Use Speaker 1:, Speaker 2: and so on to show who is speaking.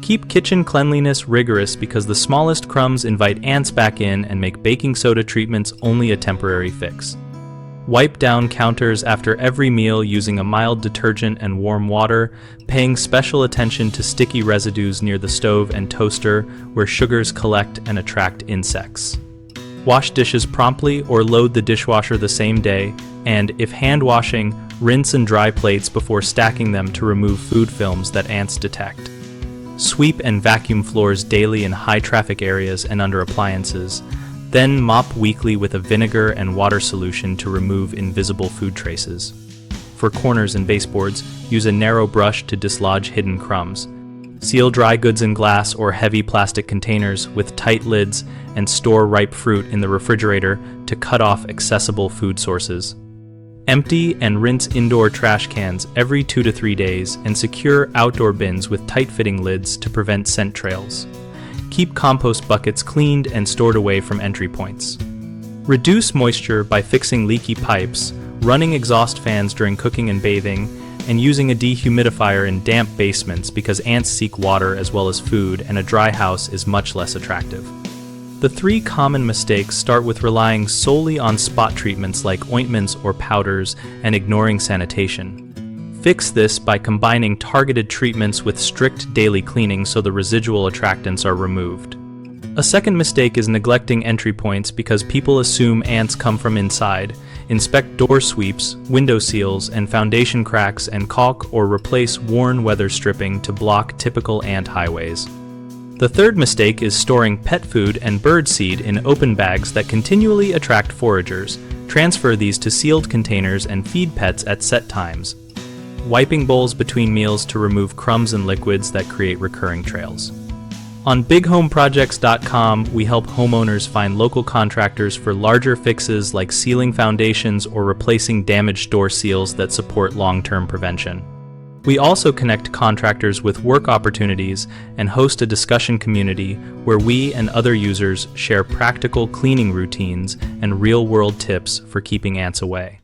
Speaker 1: Keep kitchen cleanliness rigorous because the smallest crumbs invite ants back in and make baking soda treatments only a temporary fix. Wipe down counters after every meal using a mild detergent and warm water, paying special attention to sticky residues near the stove and toaster where sugars collect and attract insects. Wash dishes promptly or load the dishwasher the same day, and if hand washing, rinse and dry plates before stacking them to remove food films that ants detect. Sweep and vacuum floors daily in high-traffic areas and under appliances. Then mop weekly with a vinegar and water solution to remove invisible food traces. For corners and baseboards, use a narrow brush to dislodge hidden crumbs. Seal dry goods in glass or heavy plastic containers with tight lids and store ripe fruit in the refrigerator to cut off accessible food sources. Empty and rinse indoor trash cans every 2 to 3 days and secure outdoor bins with tight-fitting lids to prevent scent trails. Keep compost buckets cleaned and stored away from entry points. Reduce moisture by fixing leaky pipes, running exhaust fans during cooking and bathing, and using a dehumidifier in damp basements because ants seek water as well as food, and a dry house is much less attractive. The 3 common mistakes start with relying solely on spot treatments like ointments or powders and ignoring sanitation. Fix this by combining targeted treatments with strict daily cleaning so the residual attractants are removed. A second mistake is neglecting entry points because people assume ants come from inside. Inspect door sweeps, window seals, and foundation cracks and caulk or replace worn weather stripping to block typical ant highways. The third mistake is storing pet food and bird seed in open bags that continually attract foragers. Transfer these to sealed containers and feed pets at set times. Wiping bowls between meals to remove crumbs and liquids that create recurring trails. On bighomeprojects.com, we help homeowners find local contractors for larger fixes like sealing foundations or replacing damaged door seals that support long-term prevention. We also connect contractors with work opportunities and host a discussion community where we and other users share practical cleaning routines and real-world tips for keeping ants away.